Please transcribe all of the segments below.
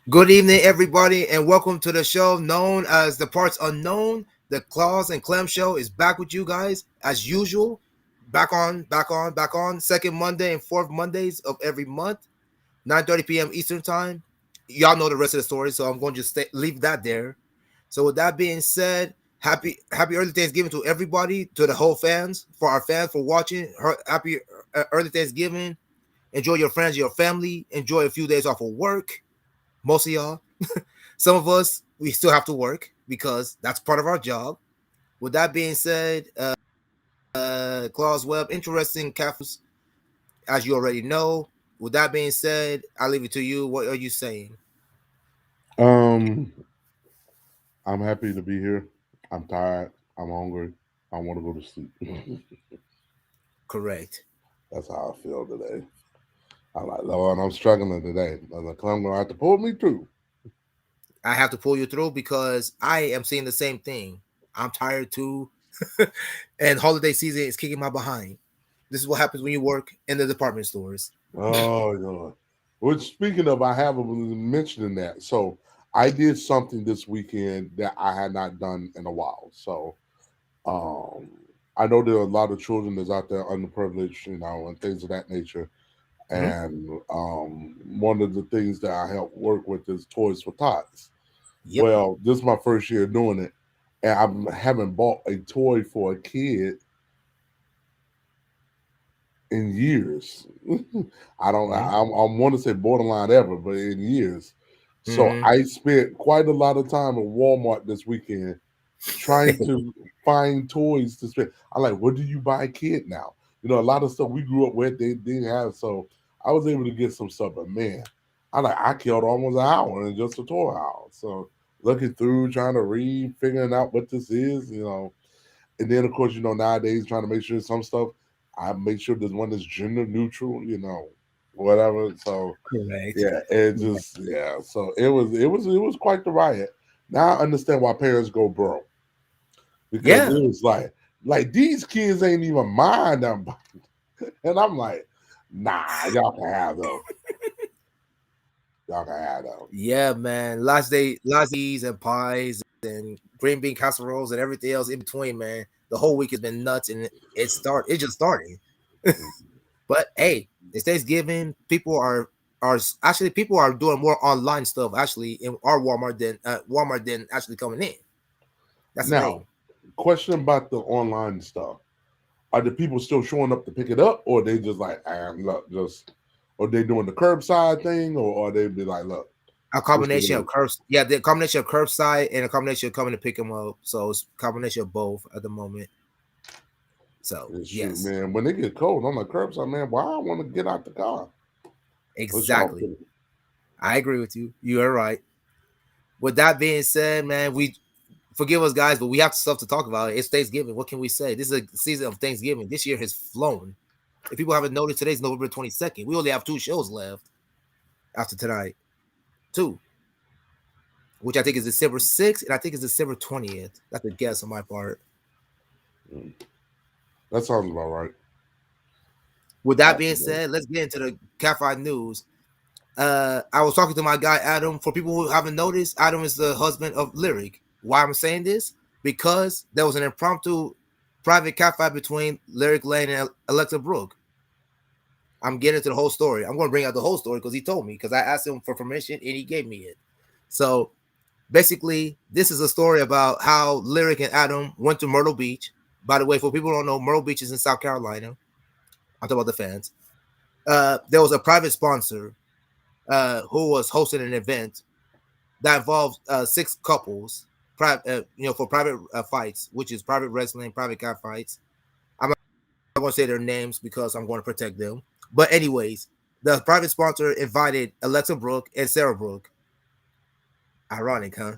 Good evening, everybody, and welcome to the show known as The Parts Unknown. The Claus and Clem show is back with you guys as usual. Back on. Second Monday and fourth Mondays of every month, 9:30 p.m. Eastern Time. Y'all know the rest of the story, so I'm going to just leave that there. So with that being said, happy early Thanksgiving to everybody, to the whole fans, for our fans for watching. Happy early Thanksgiving. Enjoy your friends, your family. Enjoy a few days off of work. Most of y'all. Some of us, we still have to work because that's part of our job. With that being said, Claus Webb, interesting Catholics, as you already know. With that being said, I leave it to you. What are you saying? Um, I'm happy to be here. I'm tired. I'm hungry. I want to go to sleep. Correct. That's how I feel today. I'm like, Lord, I'm struggling today. I'm like, I'm gonna have to pull me through. I have to pull you through because I am seeing the same thing. I'm tired too. And holiday season is kicking my behind. This is what happens when you work in the department stores. Oh Lord. Which speaking of, I haven't been mentioning that. So I did something this weekend that I had not done in a while. So um I know there are a lot of children that's out there underprivileged, and things of that nature. Hmm. And one of the things that I help work with is Toys for Tots. Yep. Well, this is my first year doing it, and I haven't bought a toy for a kid in years. I don't. Hmm. I want to say borderline ever, but in years. So Hmm. I spent quite a lot of time at Walmart this weekend trying to find toys to spend. I'm like, what do you buy a kid now? A lot of stuff we grew up with, they didn't have. So I was able to get some stuff, but man, I killed almost an hour in just a toy house. So looking through, trying to read, figuring out what this is. And then of course, nowadays trying to make sure some stuff I make sure there's one that's gender neutral, whatever. So Correct. yeah, it Yeah. just yeah. So it was quite the riot. Now I understand why parents go broke because Yeah. it was like these kids ain't even mind them, and I'm like, nah, y'all can have those. Y'all can have those. Yeah, man. Last days and pies and green bean casseroles and everything else in between, man. The whole week has been nuts, and it's just starting. But hey, it's Thanksgiving. People are doing more online stuff actually in our Walmart than actually coming in. That's the Now, thing. question about the online stuff: are the people still showing up to pick it up, or they just like, look, just, or they doing the curbside thing, or they be like, look, A this is combination what of curbs, yeah, the combination of curbside and a combination of coming to pick them up. So it's a combination of both at the moment. So shoot, yes, man. When they get cold, I'm like curbside, man. Why I want to get out the car? What's y'all exactly. think? I agree with you. You are right. With that being said, man, we forgive us, guys, but we have stuff to talk about. It's Thanksgiving. What can we say? This is a season of Thanksgiving. This year has flown. If people haven't noticed, today's November 22nd. We only have two shows left after tonight. Two, which I think is December 6th, and I think it's December 20th. That's a guess on my part. Mm, that sounds about right. With that being Possibly. said, let's get into the Cafe news. I was talking to my guy Adam. For people who haven't noticed, Adam is the husband of Lyric. Why I'm saying this? Because there was an impromptu private cafe between Lyric Lane and Alexa Brooke. I'm getting into the whole story. I'm going to bring out the whole story because he told me, because I asked him for permission and he gave me it. So basically, this is a story about how Lyric and Adam went to Myrtle Beach. By the way, for people who don't know, Myrtle Beach is in South Carolina. I'm talking about the fans. There was a private sponsor who was hosting an event that involved six couples, for private fights, which is private wrestling, private cat fights. I'm not going to say their names because I'm going to protect them. But anyways, the private sponsor invited Alexa Brooke and Sarah Brooke. Ironic, huh?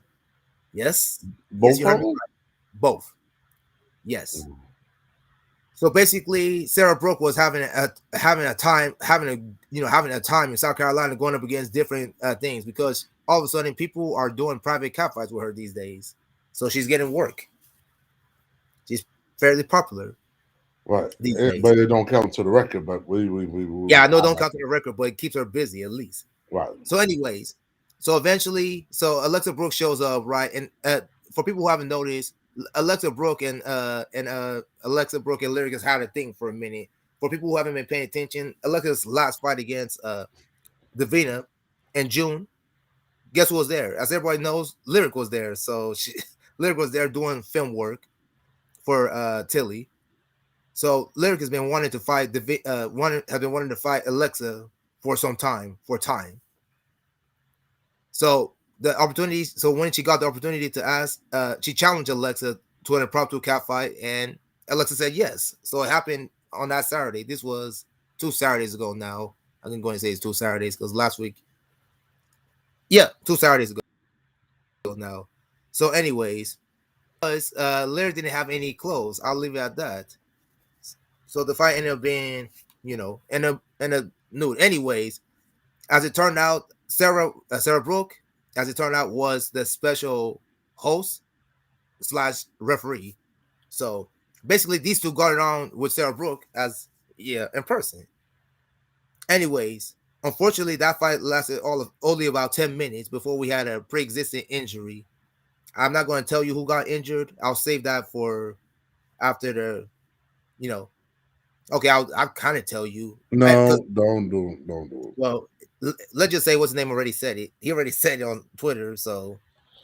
Yes, yes, Both you heard of me them. right. Both. Yes. So basically, Sarah Brooke was having a time in South Carolina, going up against different things because all of a sudden people are doing private cat fights with her these days. So she's getting work. She's fairly popular Right, these days. but it don't count to the record. But we Yeah, I know I don't like count to the record, but it keeps her busy at least. right. So, anyways, So eventually, so Alexa Brooks shows up, right? And for people who haven't noticed, Alexa Brooks and Alexa Brooks and Lyric has had a thing for a minute. For people who haven't been paying attention, Alexa's last fight against Davina in June, guess who was there? As everybody knows, Lyric was there. So Lyric was there doing film work for Tilly. So Lyric has been wanting to fight have been wanting to fight Alexa for some time, for time. So the opportunity. So when she got the opportunity to ask, she challenged Alexa to an impromptu cat fight, and Alexa said yes. So it happened on that Saturday. This was 2 Saturdays ago now. I'm going to say it's 2 Saturdays because last week, yeah, 2 Saturdays ago now. So, anyways, because Lyric didn't have any clothes, I'll leave it at that. So the fight ended up being, in a nude. Anyways, as it turned out, Sarah Brooke, as it turned out, was the special host slash referee. So basically, these two got it on with Sarah Brooke as in person. Anyways, unfortunately, that fight lasted all of only about 10 minutes before we had a pre-existing injury. I'm not going to tell you who got injured. I'll save that for after the, you know. Okay, I'll kind of tell you because No, don't do it. well, let's just say what's his name already said it. He already said it on Twitter, so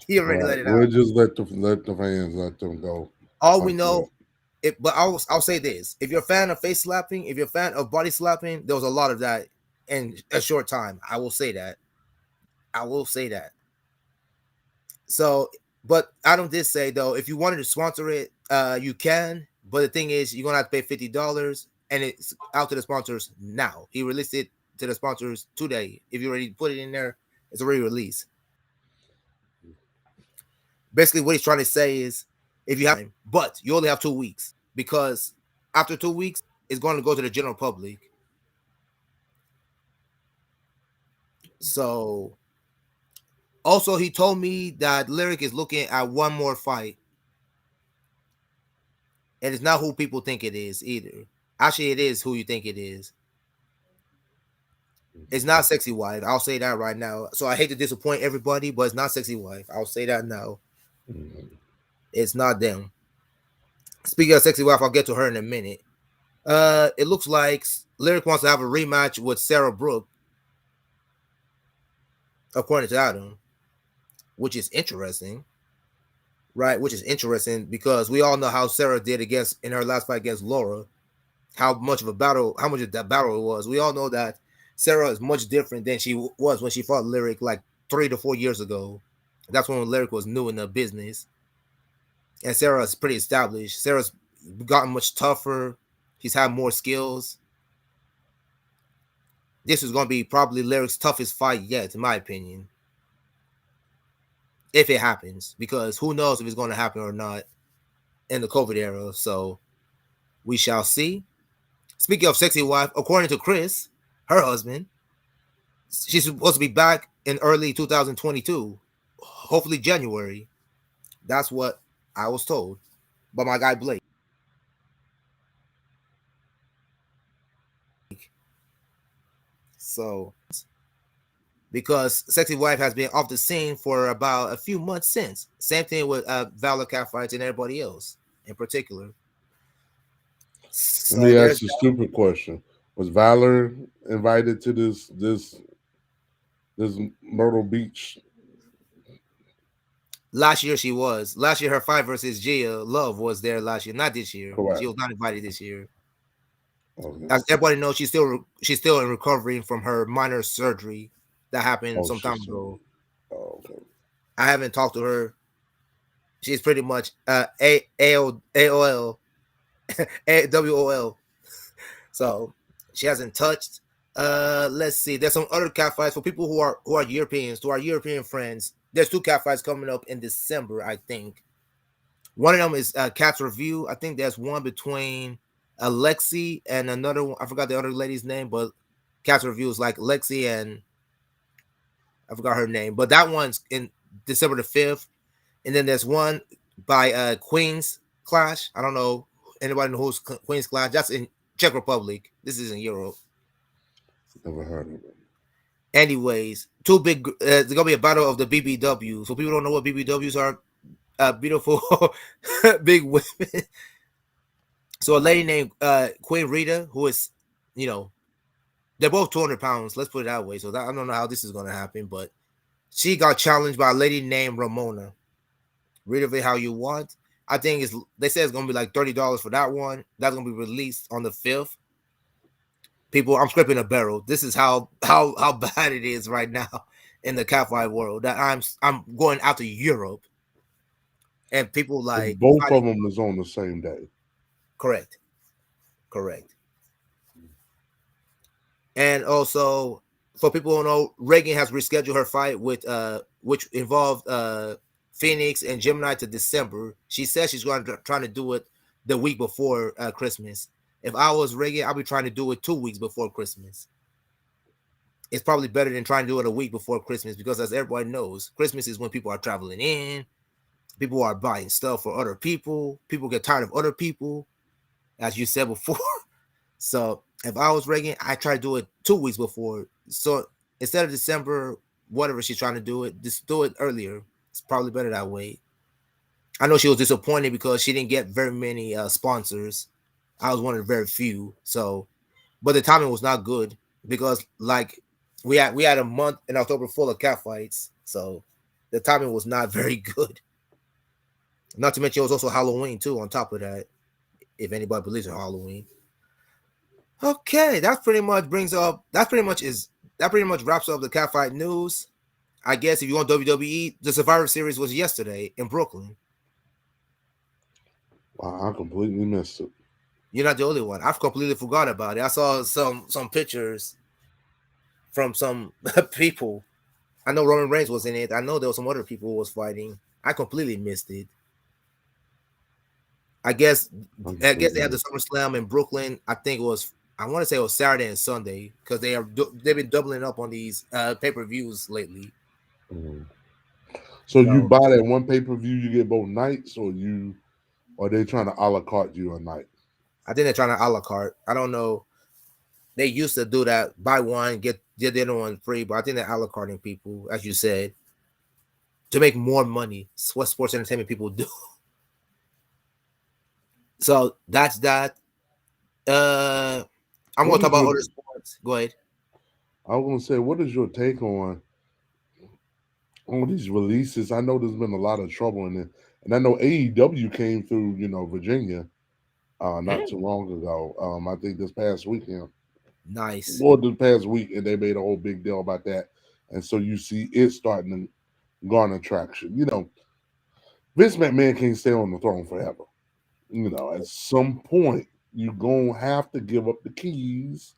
he All already right, let it we'll out. just let the fans let them go All we like that. know, but I'll say this: if you're a fan of face slapping, if you're a fan of body slapping, there was a lot of that in a short time. I will say that. I will say that. So, but Adam did say though, if you wanted to sponsor it, you can. But the thing is, you're gonna have to pay $50, and it's out to the sponsors now. He released it to the sponsors today. If you already put it in there, it's already released. Basically, what he's trying to say is, if you have time, but you only have 2 weeks because after 2 weeks, it's going to go to the general public. So, also, he told me that Lyric is looking at one more fight, and it's not who people think it is either. Actually, it is who you think it is. It's not Sexy Wife. I'll say that right now. So I hate to disappoint everybody, but it's not Sexy Wife. I'll say that now. Mhm. It's not them. Speaking of Sexy Wife, I'll get to her in a minute. It looks like Lyric wants to have a rematch with Sarah Brooke, according to Adam, which is interesting, right? Which is interesting because we all know how Sarah did against in her last fight against Laura, how much of that battle it was. We all know that Sarah is much different than she was when she fought Lyric like 3 to 4 years ago. That's when Lyric was new in the business, and Sarah's pretty established. Sarah's gotten much tougher. She's had more skills. This is going to be probably Lyric's toughest fight yet, in my opinion, if it happens, because who knows if it's going to happen or not in the COVID era. So we shall see. Speaking of Sexy Wife, according to Chris, her husband, she's supposed to be back in early 2022, hopefully January. That's what I was told by my guy Blake. So, because Sexy Wife has been off the scene for about a few months since. Same thing with Valor Catfights and everybody else in particular. Let So me there's ask you a stupid question: was Valor invited to this Myrtle Beach? last year she was. Last year her fight versus Gia Love was there last year, not this year. She Correct. was not invited this year. Okay. As everybody knows, she's still in recovering from her minor surgery that happened Oh, some time she's ago. oh, okay. I haven't talked to her. She's pretty much AOL AWOL. So she hasn't touched. Let's see. There's some other cat fights for people who are Europeans, to our European friends. There's two cat fights coming up in December, I think. One of them is Cat's Review. I think there's one between Alexi and another one. I forgot the other lady's name, but Cat's Review is like Lexi and I forgot her name. But that one's in December the 5th. And then there's one by Queen's Clash. I don't know anybody knows Queen's Clash. That's in Czech Republic. This is in Europe. Never heard of it. Anyways, two big. There's gonna be a battle of the BBW. So people don't know what BBWs are. Beautiful big women. So a lady named Queen Rita, who is, you know, they're both 200 pounds. Let's put it that way. So that, I don't know how this is gonna happen, but she got challenged by a lady named Ramona. Read of it how you want. I think it's they say it's gonna be like $30 for that one. That's gonna be released on the 5th. People, I'm scraping a barrel. This is how bad it is right now in the catfight world. That I'm going out to Europe and people like And both fighting. of them is on the same day. Correct, correct. And also for people who know, Reagan has rescheduled her fight with which involved Phoenix and Gemini to December. She says she's going to trying to do it the week before Christmas. If I was Reagan, I'd be trying to do it 2 weeks before Christmas. It's probably better than trying to do it a week before Christmas because, as everybody knows, Christmas is when people are traveling in, people are buying stuff for other people, people get tired of other people, as you said before. So if I was Reagan, I try to do it 2 weeks before. So instead of December, whatever she's trying to do it, just do it earlier. It's probably better that way. I know she was disappointed because she didn't get very many sponsors. I was one of the very few. So, but the timing was not good because like we had a month in October full of cat fights. So the timing was not very good. Not to mention it was also Halloween too. On top of that, if anybody believes in Halloween. Okay, that pretty much brings up. That pretty much wraps up the catfight news. I guess if you want WWE, the Survivor Series was yesterday in Brooklyn. Wow, I completely missed it. You're not the only one. I've completely forgot about it. I saw some pictures from some people. I know Roman Reigns was in it. I know there was some other people who was fighting. I completely missed it. I guess I I guess they completely had the missed SummerSlam in Brooklyn. I think it was. I want to say it was Saturday and Sunday because they've been doubling up on these pay-per-views lately. it. So you So buy that one pay per view, you get both nights, or they trying to a la carte you a night? I think they're trying to a la carte. I don't know. They used to do that: buy one, get the other one free. But I think they're a la carting people, as you said, to make more money. It's what sports entertainment people do. So that's that. Uh, I'm gonna What talk is about your? other sports. Go ahead. I was gonna say, what is your take on these releases? I know there's been a lot of trouble in it, and I know AEW came through, Virginia, not Hmm. too long ago. I think this past weekend Nice. or the past week, and they made a whole big deal about that. And so you see it starting to garner traction. Vince McMahon can't stay on the throne forever. At some point, you're going to have to give up the keys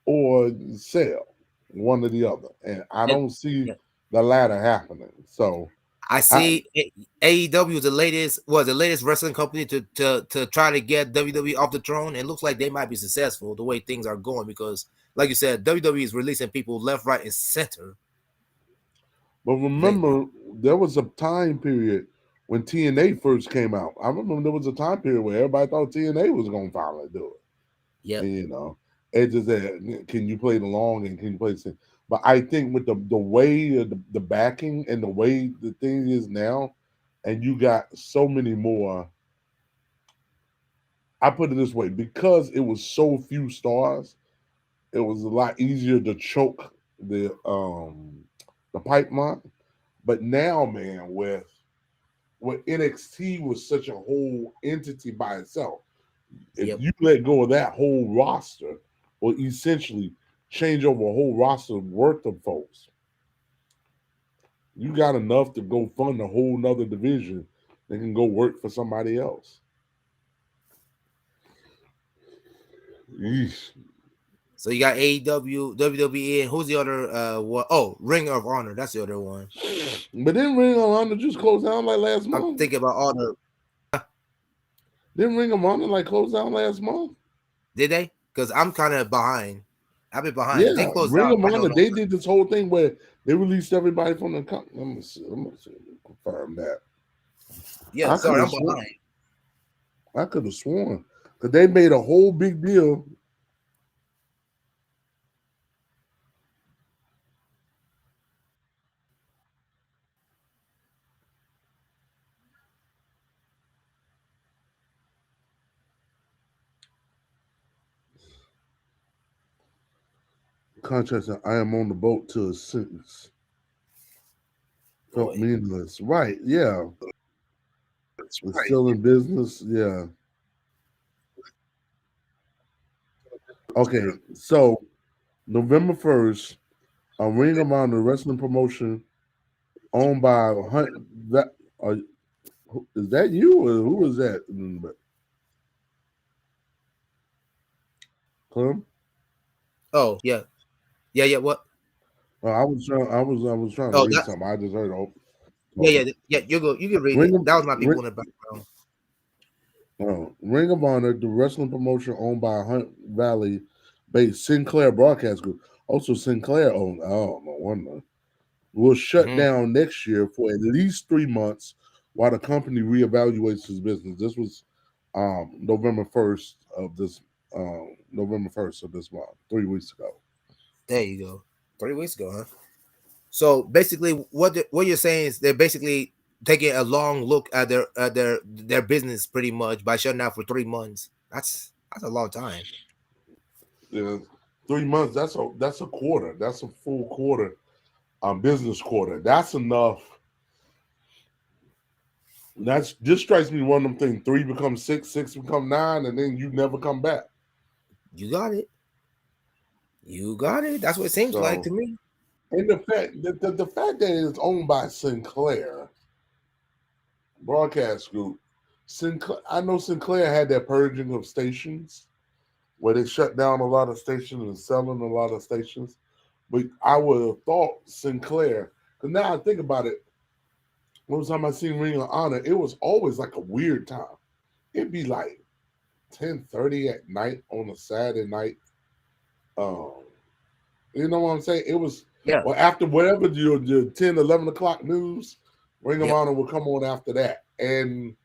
or sell, one or the other. And I And don't see yeah, the latter happening. So, I I, see AEW is the latest wrestling company to try to get WWE off the throne. It looks like they might be successful the way things are going because, like you said, WWE is releasing people left, right, and center but lately. remember, there was a time period when TNA first came out. I remember there was a time period where everybody thought TNA was going to finally do it. Yep. And, it just said, can you play the long and can you play the? But I think with the way the backing and the way the thing is now, and you got so many more. I put it this way, because it was so few stars, it was a lot easier to choke the pipeline. But now, man, with NXT was such a whole entity by itself, if Yep. you let go of that whole roster, or essentially change over a whole roster worth of folks, you got enough to go fund a whole nother division that can go work for somebody else. Yeesh. So you got AEW, WWE, and who's the other? What? Oh, Ring of Honor. That's the other one. But then Ring of Honor just closed down like last I'm month. thinking about all the. Didn't Ring of Honor like close down last month? Did they? Because I'm kind of behind. I've been behind. If they Yeah, closed Ring down, of I don't Honor. know. They did this whole thing where they released everybody from the company. Let me see, confirm that. Yeah, I could sorry, have I'm sworn. behind. I could have sworn because they made a whole big deal. contract said, I am on the boat till it's six. Felt Boy, meaningless. Right. Yeah. that's It's right. still in business. Yeah. Okay. So November 1st, a Ring of Honor wrestling promotion owned by Hunt. That is that you or who is that? Clem? Oh yeah, yeah, yeah. What? I was trying. I was trying to Oh, read that. something. I just heard Yeah, smoking. yeah, yeah. You go. You can read Ring it. of That was my people Ring, in the background. Ring of Honor, the wrestling promotion owned by Hunt Valley based Sinclair Broadcast Group. Also, Sinclair owned. Oh, no wonder. Will shut Hmm. down next year for at least 3 months while the company reevaluates its business. This was November 1st of this November 1st of this month, 3 weeks ago. There you go. 3 weeks ago, huh? So basically, what you're saying is they're basically taking a long look at their business pretty much by shutting down for 3 months. That's a long time. Yeah, 3 months. That's a quarter. That's a full quarter. Business quarter. That's enough. That's just strikes me one of them things. Three becomes six, six become nine, and then you never come back. You got it. You got it. That's what it seems like So, to me. and the fact that it's owned by Sinclair Broadcast Group, Sinclair. I know Sinclair had that purging of stations where they shut down a lot of stations and selling a lot of stations. But I would have thought Sinclair, because now I think about it, one time I seen Ring of Honor, it was always like a weird time. It'd be like 10:30 at night on a Saturday night. Um, you know what I'm saying? It was, Yeah. well, after whatever your 10, 11 o'clock news, Ring of Yep. Honor will come on after that. And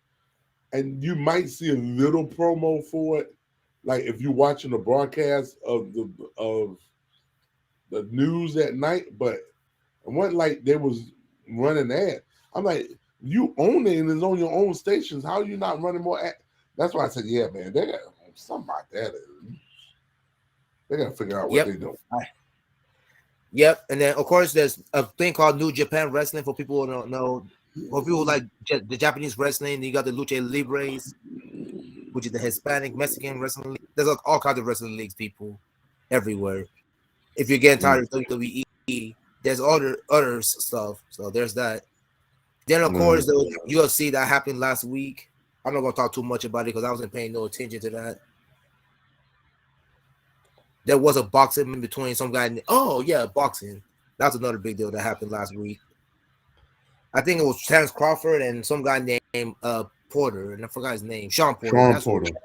you might see a little promo for it. Like if you're watching the broadcast of the news at night, but it wasn't like they was running ad. I'm like, you own it and it's on your own stations. How are you not running more ad? That's why I said, yeah, man, they got something about that. They got to figure out what Yep. they do. Yep. And then of course there's a thing called New Japan Wrestling for people who don't know. For people who like the Japanese wrestling, you got the Lucha Libres, which is the Hispanic Mexican wrestling league. There's like all kinds of wrestling leagues, people, everywhere. If you're getting Mm, tired of WWE, there's other stuff. So there's that. Then of course mm. the UFC that happened last week. I'm not gonna talk too much about it because I wasn't paying no attention to that. There was a boxing in between some guy. Oh yeah, boxing. That's another big deal that happened last week. I think it was Terrence Crawford and some guy named Porter, and I forgot his name. Sean Porter. Sean That's what. Porter.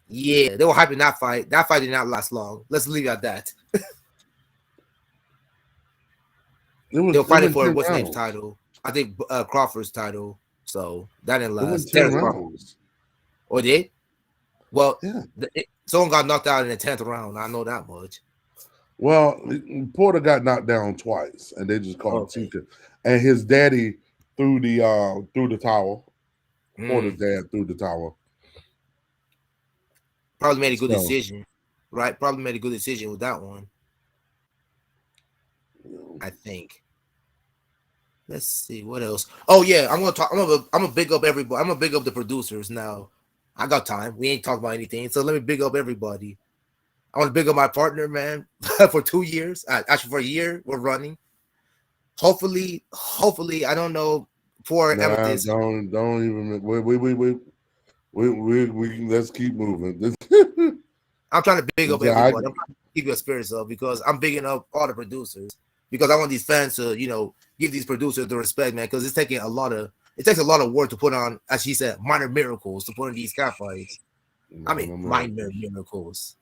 Yeah, they were hyping that fight. That fight did not last long. Let's leave it at that. They were It fighting went for 10 what's name's rounds. title. I think Crawford's title. So that didn't It went last. 10 Terrence Crawford. rounds. Or did? Well, Yeah. someone got knocked out in the 10th round. I know that much. Well, Porter got knocked down twice, and they just called him Okay. Tinker. And his daddy threw the towel. Porter's Mm. dad threw the towel. Probably made a good So, decision. Right? Probably made a good decision with that one. you know, I think. Let's see what else. Oh yeah, I'm gonna talk. I'm gonna big up everybody. I'm gonna big up the producers now. I got time. We ain't talking about anything, so let me big up everybody. I want to big up my partner, man, for 2 years. Actually, for a year, we're running. Hopefully, I don't know for nah, Amethyst. don't even. We let's keep moving. I'm trying to big up I, everybody. I'm trying to keep your spirits up because I'm bigging up all the producers because I want these fans to, give these producers the respect, man. Because it takes a lot of work to put on, as she said, minor miracles to put in these cat fights. I mean, minor minor miracles. miracles.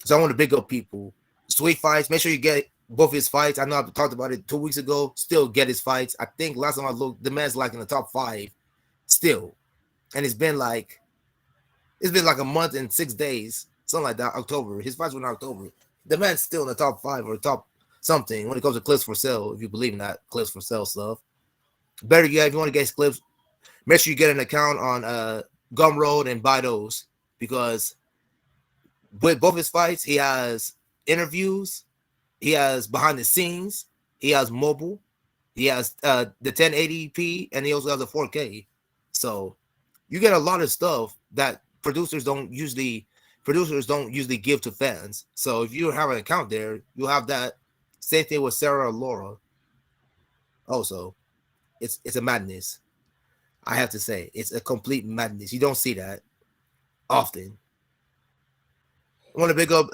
So I want to big up people. Sweet fights. Make sure you get both his fights. I know I talked about it 2 weeks ago. Still get his fights. I think last time I looked, the man's like in the top 5 still, and it's been like a month and 6 days, something like that. October. His fights were in October. The man's still in the top 5 or top something when it comes to clips for sale. If you believe in that clips for sale stuff, better yet, if you want to get clips, make sure you get an account on Gumroad and buy those because with both his fights, he has interviews. He has behind the scenes. He has mobile. He has the 1080p, and he also has a 4K. So you get a lot of stuff that producers don't usually give to fans. So if you have an account there, you'll have that. Same thing with Sarah or Laura. Also, it's a madness. I have to say, it's a complete madness. You don't see that often. I want to big up.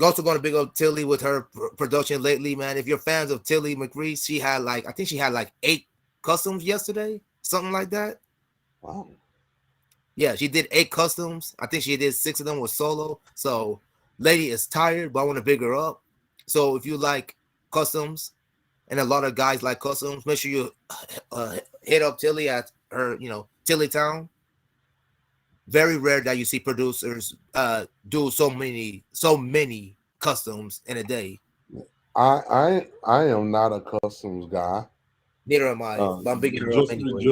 Also going to big up Tilly with her production lately, man. If you're fans of Tilly McRee, she had I think she had like 8 customs yesterday, something like that. Wow. Yeah, she did 8 customs. I think she did 6 of them with solo. So, lady is tired, but I want to big her up. So, if you like customs, and a lot of guys like customs, make sure you hit up Tilly at her, Tilly Town. Very rare that you see producers do so many customs in a day. I am not a customs guy. Neither am I, Uh, but I'm bigging her up just anyway.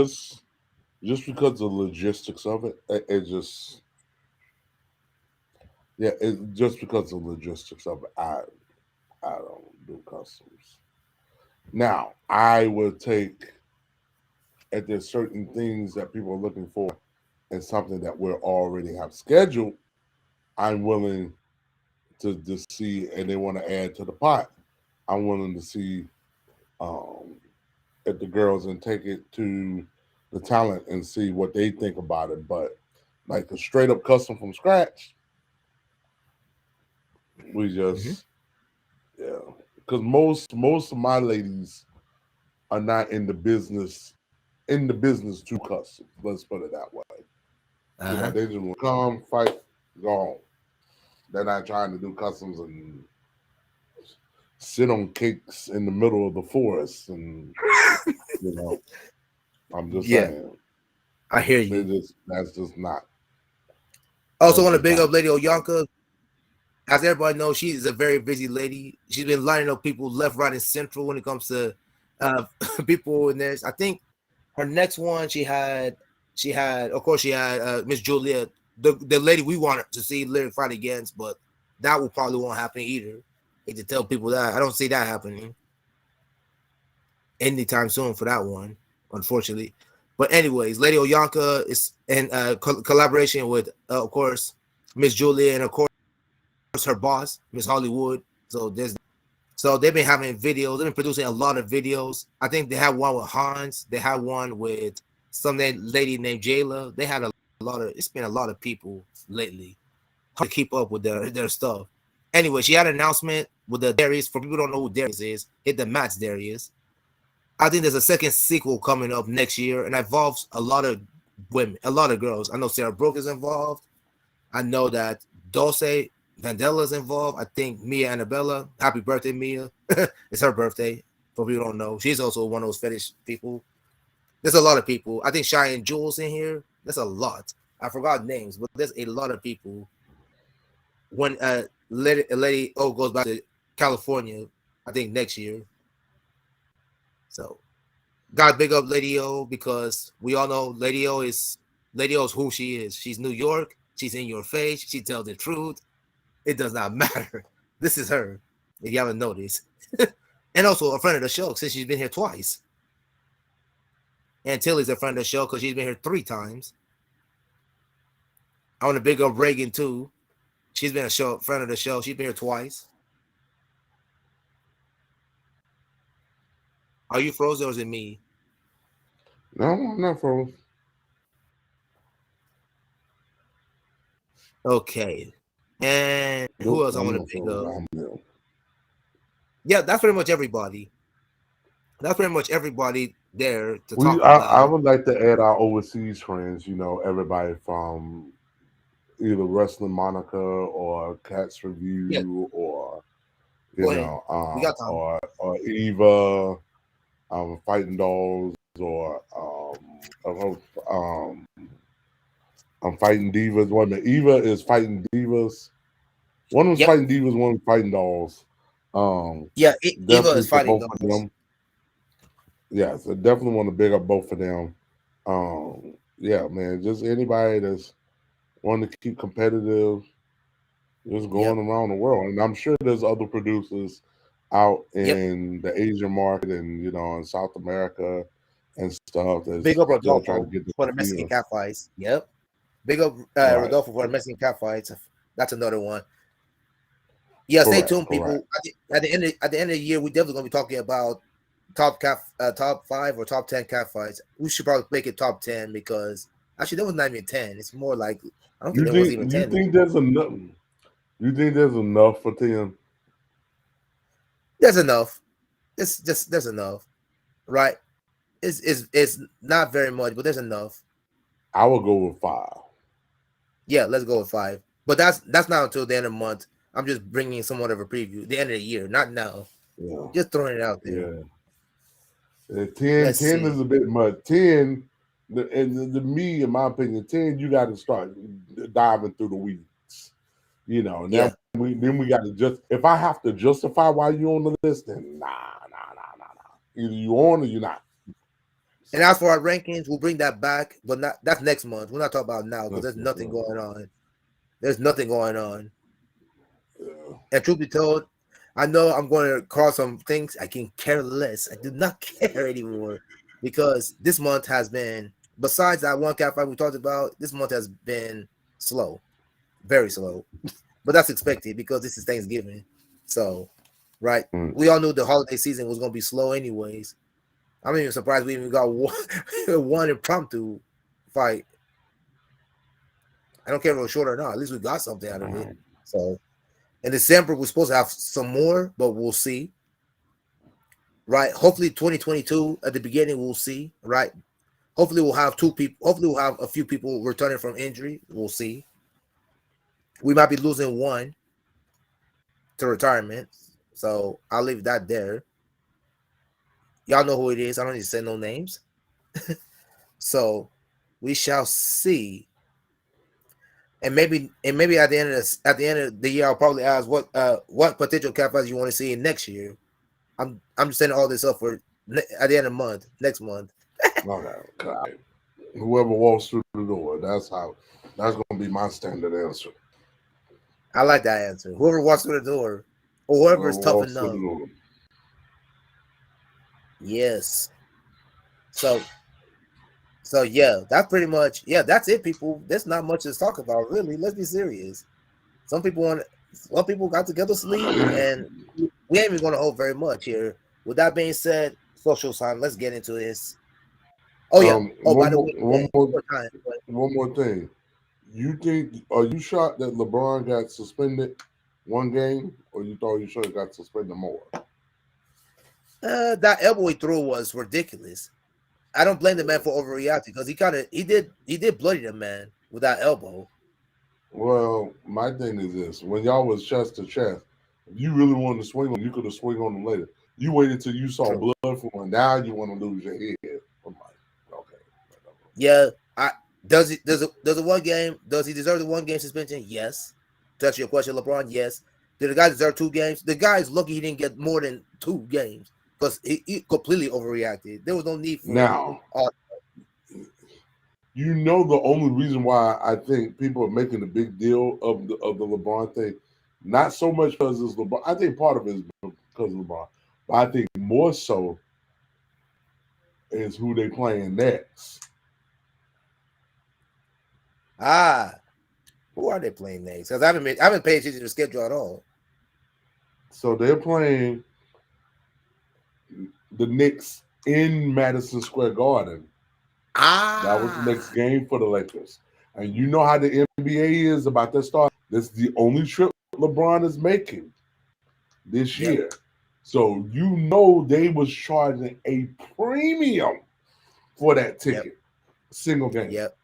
just because the logistics of it, it just yeah, just because of the logistics of it, I don't do customs. Now I would take if there's certain things that people are looking for and something that we already have scheduled, I'm willing to see, and they want to add to the pot. I'm willing to see um, if the girls and take it to the talent and see what they think about it. But like a straight up custom from scratch, we Mm-hmm. just yeah. Because most of my ladies are not in the business to custom. Let's put it that way. Uh huh. They just want to come, fight, go home. They're not trying to do customs and sit on cakes in the middle of the forest. And you know, I'm just Yeah, saying, I hear they you. just I also that's want to just big not. up Lady Oyanka. As everybody knows, she is a very busy lady. She's been lining up people left, right, and central when it comes to uh, people in this. I think her next one of course she had Miss Julia, the lady we wanted to see Lyric fight against, but that will probably won't happen either. Hate to tell people that I don't see that happening anytime soon for that one, unfortunately. But anyways, Lady Oyanka is in collaboration with of course Miss Julia and of course her boss Miss Hollywood. So there's so they've been having videos. They've been producing a lot of videos. I think they had one with Hans. They had one with some lady named Jayla. They had a lot of. It's been a lot of people lately. Hard to keep up with their stuff. Anyway, she had an announcement with the Darius. For people who don't know who Darius is, hit the Max Darius. I think there's a second sequel coming up next year, and it involves a lot of women, a lot of girls. I know Sarah Brooke is involved. I know that Dulce Vandela is involved. I think Mia Annabella. Happy birthday, Mia. It's her birthday. For people who don't know, she's also one of those fetish people. There's a lot of people. I think Cheyenne Jules in here. There's a lot. I forgot names, but there's a lot of people. When Lady O goes back to California, I think next year. So God big up Lady O because we all know Lady O is who she is. She's New York. She's in your face. She tells the truth. It does not matter. This is her, if you haven't noticed. And also a friend of the show since she's been here twice. And Tilly's a friend of the show because she's been here 3 times. I want to big up Reagan too. She's been a friend of the show. She's been here twice. Are you frozen or is it me? No, I'm not for Okay. And who nope. else I I'm want to not big for up? I'm new. Yeah, that's pretty much everybody. That's pretty much everybody there to We talk I about. would like to add our overseas friends. Everybody from either Wrestling Monica or Cats Yeah, Review or go ahead. We got time. or Eva, Fighting Dolls or I'm Fighting Divas. One the Eva is Fighting Divas. One was Yep. Fighting Divas. One was Fighting Dolls. Um, Yeah, Eva Definitely is for fighting both of dolls. them. Yeah, so definitely want to big up both of them. Yeah, man, just anybody that's wanting to keep competitive, It's going Yep. around the world, and I'm sure there's other producers out Yep. in the Asian market and in South America and stuff Big that's up still trying to Rodolfo get the for the Mexican deals. catfights. Yep. Big up Right. Rodolfo for the Mexican catfights. That's another one. Yeah, stay Correct. tuned, Correct. people. At the end of the year, we're definitely gonna be talking about top 5 or top 10 cat fights. We should probably make it top 10 because actually that was not even 10. It's more like I don't think You there was think even you 10. think there's enough? You think there's enough for 10? There's enough. It's just there's enough, right? It's not very much, but there's enough. I would go with 5. Yeah, let's go with 5. But that's not until the end of the month. I'm just bringing somewhat of a preview. The end of the year, not now. Yeah. Just throwing it out there. Yeah. 10, Let's 10 see. is a bit much. 10, me, in my opinion, 10, you got to start diving through the weeds. And then Yeah. we got to just, if I have to justify why you on the list, then nah. Either you on or you're not. And So as for our rankings, we'll bring that back, but not that's next month. We're not talking about now because that's there's what's nothing going going on. on. There's nothing going on. Yeah. And truth be told, I know I'm going to cause some things. I can care less. I do not care anymore because this month has been, besides that one cat fight we talked about, this month has been slow, very slow. But that's expected because this is Thanksgiving. So, right, Mm. we all knew the holiday season was going to be slow, anyways. I'm even surprised we even got one, one impromptu fight. I don't care if it was short or not. At least we got something out of it. So, in December, we're supposed to have some more, but we'll see. Right? Hopefully, 2022 at the beginning, we'll see. Right? Hopefully, we'll have two people. Hopefully, we'll have a few people returning from injury. We'll see. We might be losing one to retirement. So, I'll leave that there. Y'all know who it is. I don't need to say no names. So, we shall see. And maybe at the end of the year, I'll probably ask what potential cap fights you want to see in next year. I'm just setting all this up for at the end of the month, next month. Okay. Whoever walks through the door, that's gonna be my standard answer. I like that answer. Whoever walks through the door, or whoever Whoever is tough walks through the enough. door. Yes. So yeah, that's pretty much that's it, people. There's not much to talk about, really. Let's be serious. Some people got together sleep, and we ain't even gonna hold very much here. With that being said, social sign. Let's get into this. Oh yeah. Oh, by One the more, way, one more, more time. one more thing. You think? Are you shocked that LeBron got suspended one game, or you thought he should have got suspended more? That elbow he threw was ridiculous. I don't blame the man for overreacting because he did bloody the man with that elbow. Well, my thing is this: when y'all was chest to chest, if you really wanted to swing on, you could have swing on him later. You waited till you saw True. blood flowing. Now you want to lose your head. I'm like, okay, whatever. Yeah. I does it one game? Does he deserve the one game suspension? Yes. To answer your question, LeBron. Yes. Did the guy deserve 2 games? The guy's lucky he didn't get more than 2 games because he completely overreacted. There was no need for Now, all. the only reason why I think people are making a big deal of the LeBron thing, not so much because it's LeBron. I think part of it is because of LeBron, but I think more so is who they playing next. Ah, who are they playing next? Because I haven't paid attention to the schedule at all. So they're playing the Knicks in Madison Square Garden. That was the next Ah, game for the Lakers. And you know how the NBA is about their start. This is the only trip LeBron is making this yep, year. So you know they was charging a premium for that yep, ticket, single game. yep.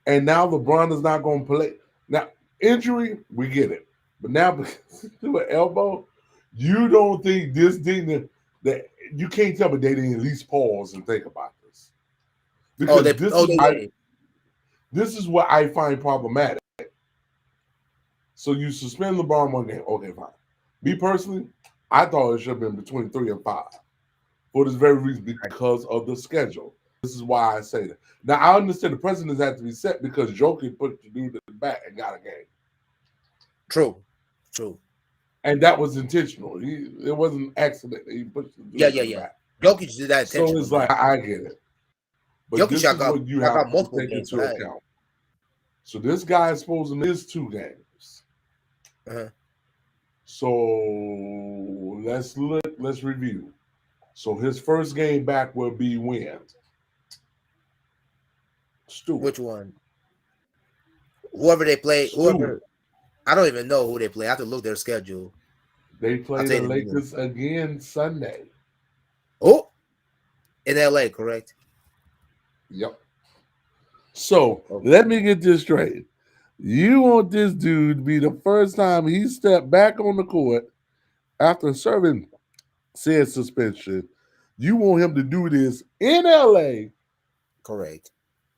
And now LeBron is not going to play. Now, injury, we get it. But now, because to an elbow, you don't think this thing that you can't tell me they didn't at least pause and think about this. Oh, Because they waited. this is what I find problematic. So you suspend LeBron one game. Okay, fine. Me personally, I thought it should have been between 3 and 5 for this very reason because of the schedule. This is why I say that. Now I understand the precedents have to be set because Joker put the dude in the back and got a game. True. True. and that was intentional. It wasn't an accident. He pushed the Yeah, dude yeah, from the yeah. back. Jokic did that So it's intentionally. like I get it, but Jokic this is what you shot have got to multiple take games for into that. account. So this guy is supposed to miss 2 games. Uh-huh. So let's look. Let's review. So his first game back will be when Stewart. Which one? Whoever they play, Stewart. whoever I don't even know who they play. I have to look their schedule. They I'll play tell the you in a minute. Lakers again Sunday. Oh, in LA, correct? Yep. So Okay. let me get this straight. You want this dude to be the first time he stepped back on the court after serving said suspension. You want him to do this in LA Correct.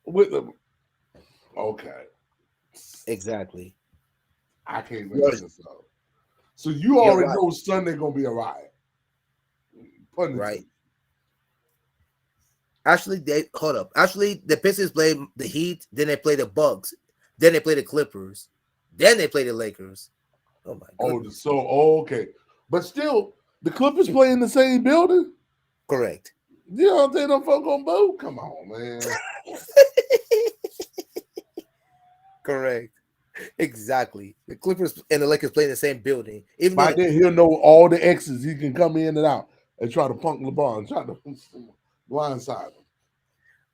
with them. Okay. Exactly. I can't make You're, this up. So you you're already right. know Sunday gonna be a riot. Pun Right. intended. Actually, they hold up. Actually, the Pistons play the Heat, then they play the Bucks, then they play the Clippers, then they play the Lakers. Oh my Oh, goodness. okay. But still, the Clippers play in the same building. Correct. You don't think them folk gonna move? Come on, man. Correct. Exactly. The Clippers and the Lakers play in the same building, even though By then he'll know all the X's. He can come in and out and try to punk LeBron, try to blindside him.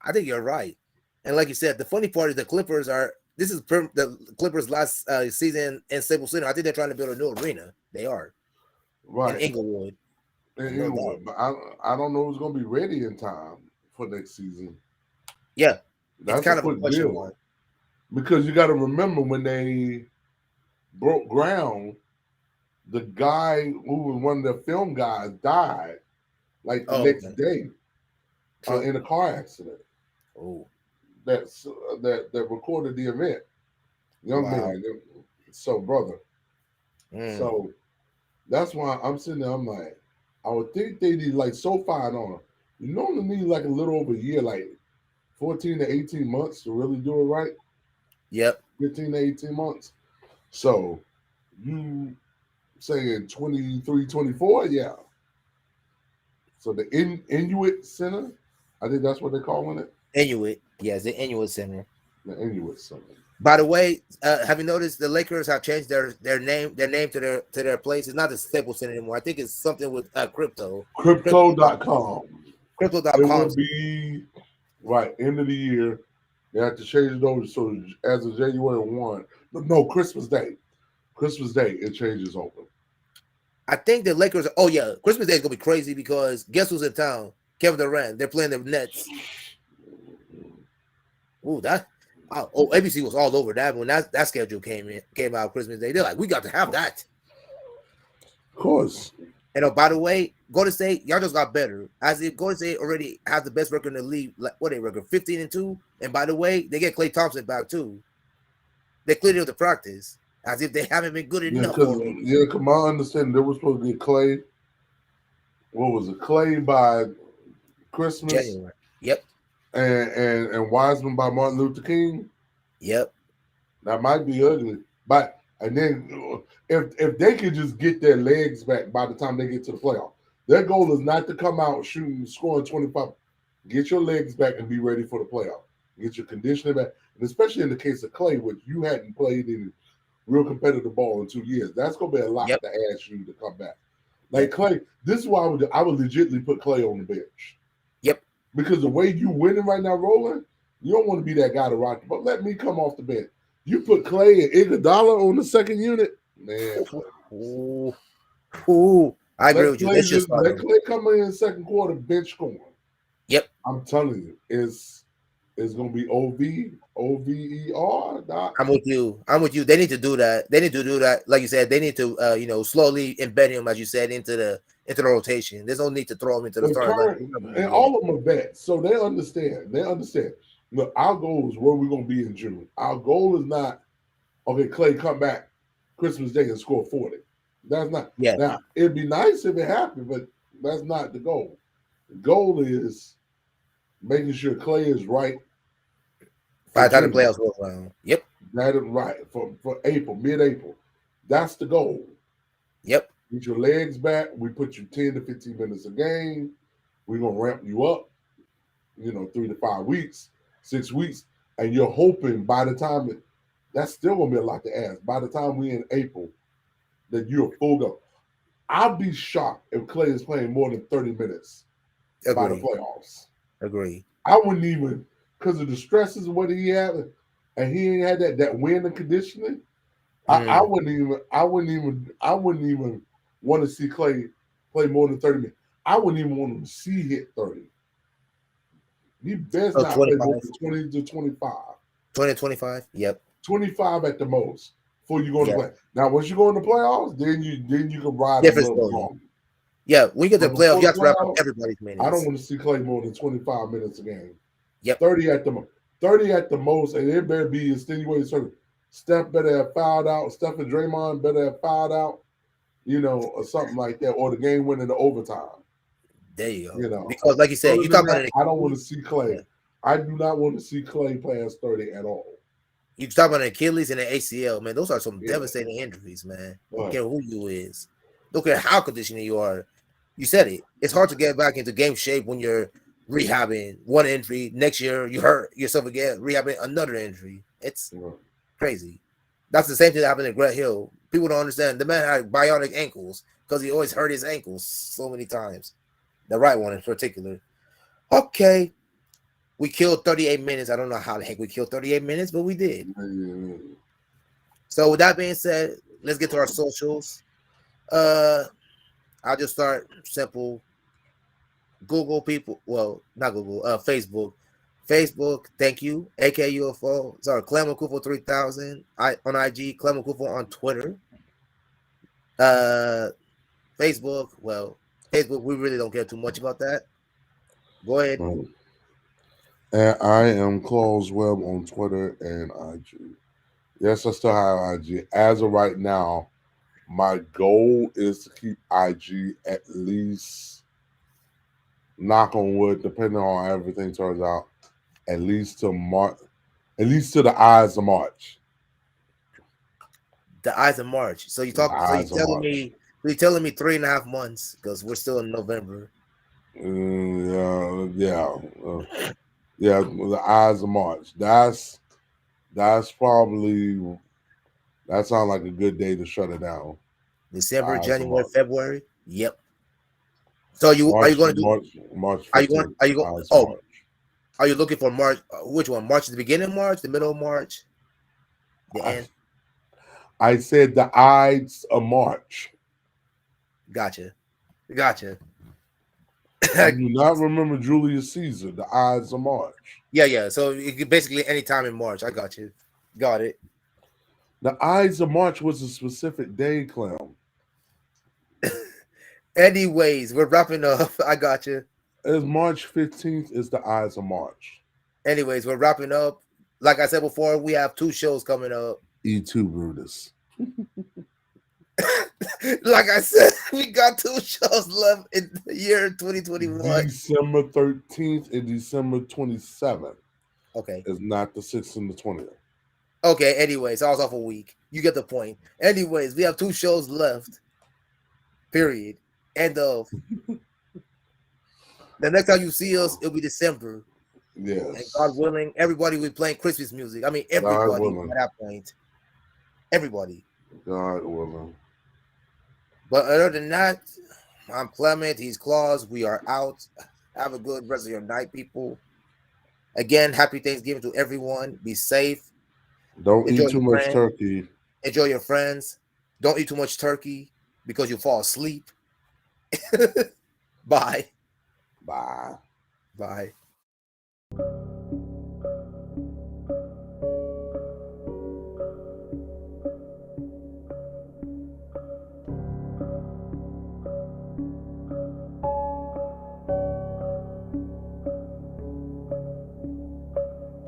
I think you're right. And like you said, the funny part is the Clippers are. This is the Clippers' last season in Staples Center. I think they're trying to build a new arena. They are in Right. Inglewood, And no doubt. Inglewood. But I don't know who's gonna be ready in time for next season. Yeah, it's That's a kind of a quick question deal. mark. Because you gotta remember when they broke ground, the guy who was one of the film guys died like the Oh, next okay. day True. in a car accident Oh, that recorded the event. Young wow. man. So brother. Mm. So that's why I'm sitting there. I'm like, I would think they need like so far on them. You normally need like a little over a year, like 14 to 18 months to really do it right. Yep. 15 to 18 months. So you saying 23, 24? Yeah. So the Inuit Center, I think that's what they're calling it. Inuit. Yes, the Inuit Center. The Inuit Center. By the way, have you noticed the Lakers have changed their name to their place? It's not the Staples Center anymore. I think it's something with crypto, Crypto.com. It crypto.com. will be right end of the year. They have to change it over. So as of January 1, no, Christmas Day. Christmas Day, it changes over. I think the Lakers. Oh yeah, Christmas Day is gonna be crazy because guess who's in town? Kevin Durant. They're playing the Nets. Ooh, that. Oh, ABC was all over that when that schedule came out Christmas Day. They're like, we got to have that. Of course. And oh, by the way, Golden State, y'all just got better. As if Golden State already has the best record in the league, like what they record, 15-2. And by the way, they get Klay Thompson back too. They cleared up the practice as if they haven't been good Yeah, enough because already. come on, understand they were supposed to get Clay. What was it? Clay by Christmas January. Yep. and Wiseman by Martin Luther King. Yep. That might be ugly, but and then if they could just get their legs back by the time they get to the playoff, their goal is not to come out shooting, scoring 25. Get your legs back and be ready for the playoff. Get your conditioning back, and especially in the case of Clay, which you hadn't played in real competitive ball in 2 years, that's gonna be a lot Yep. to ask you to come back. Like Yep. Clay, this is why I would legitimately put Clay on the bench Yep. because the way you winning right now, rolling, you don't want to be that guy to rock. But let me come off the bench. You put Clay and Iguodala on the second unit, man. Ooh. Ooh. I agree with you. They should start Let them. Clay come in second quarter bench scoring. Yep. I'm telling you, it's gonna be OVER. Not I'm with you. I'm with you. They need to do that. They need to do that. Like you said, they need to slowly embed him, as you said, into the rotation. There's no need to throw him into the the start current line and yet. all of them are vets, so they understand. They understand. Look, our goal is where we're gonna be in June. Our goal is not okay. Clay come back Christmas Day and score 40. That's not. Yeah. Now it'd be nice if it happened, but that's not the goal. The goal is making sure Clay is right for By the time the June. playoffs roll around. Yep. That is right for April, mid-April. That's the goal. Yep. Get your legs back. We put you 10 to 15 minutes a game. We're gonna ramp you up, 3 to 5 weeks, 6 weeks, and you're hoping by the time that's still gonna be a lot to ask. By the time we in April, that you're full go. I'd be shocked if Clay is playing more than 30 minutes by the Agree. playoffs. Agree. I wouldn't even because of the stresses of what he had, and he ain't had that wind and conditioning. I Mm. wouldn't even want to see Clay play more than 30 minutes. I wouldn't even want him to see hit 30. He best Oh, not play more 25. than 20 to 25. 20 to 25. Yep. 25 at the most before you go to Yeah. play. Now once you go in the playoffs, then you can ride him a Different little bit story. longer. Yeah. When you get to But the playoffs, before you the have to wrap up playoffs, everybody's I don't minutes. want to see Clay more than 25 minutes a game. Yep. 30 at the most. 30 at the most, and it better be extenuating circumstances. Steph better have fouled out. Steph and Draymond better have fouled out, or something like that, or the game went into overtime. There you go. You know. Because, like you said, Other you than talk about that, an I don't want to Achilles. see Yeah. Clay. I do not want to see Clay past 30 at all. You talk about an Achilles and an ACL, man. Those are some Yeah. devastating injuries, man. Don't But care who you is. Don't care how conditioned you are. You said it. It's hard to get back into game shape when you're rehabbing one injury. Next year, you hurt yourself again, rehabbing another injury. It's crazy. That's the same thing that happened to Grant Hill. People don't understand. The man had bionic ankles because he always hurt his ankles so many times. The right one in particular. Okay. We killed 38 minutes. I don't know how the heck we killed 38 minutes, but we did. So with that being said, let's get to our socials. Uh I'll just start simple. Google people, well, not Google, Facebook. Facebook, thank you. AKUFO. Sorry, Clem Okufo 3000. On IG, Clem Okufo on Twitter. Uh Facebook, well, Facebook, we really don't care too much about that. Go ahead. and I am Claus Webb on Twitter and IG. Yes, I still have IG. As of right now, my goal is to keep IG at least, knock on wood, depending on how everything turns out, at least to March, at least to the eyes of March. The eyes of March. The eyes of March. So you're telling me 3.5 months because we're still in November. Yeah. The eyes of March. That's probably that sounds like a good day to shut it down. The December, eyes of January, March. February. Yep. So are you March going to do? March Are you going? 15th. Are you going? Eyes of Oh, March. are you looking for March? Which one? March at the beginning of March, the middle of March, the I, end. I said the Ides of March. Gotcha. Gotcha. You do not remember Julius Caesar, the Ides of March. Yeah. So basically any time in March. I got you. Got it. The Ides of March was a specific day, Clem. Anyways, we're wrapping up. I got you. As March 15th is the Ides of March. Anyways, we're wrapping up. Like I said before, we have 2 shows coming up. E2 Brutus. Like I said, we got 2 shows left in the year 2021. December 13th and December 27th Okay. is not the 6th and the 20th. Okay. Anyways, I was off a week. You get the point. Anyways, we have 2 shows left. Period. End of. The next time you see us, it'll be December. And God Yes. willing, everybody will be playing Christmas music. I mean, God everybody willing. at that point. Everybody. God willing. But other than that, I'm Clement. He's Claus. We are out. Have a good rest of your night, people. Again, happy Thanksgiving to everyone. Be safe. Don't Enjoy eat too your much friends. turkey. Enjoy your friends. Don't eat too much turkey because you fall asleep. Bye. Bye. Bye.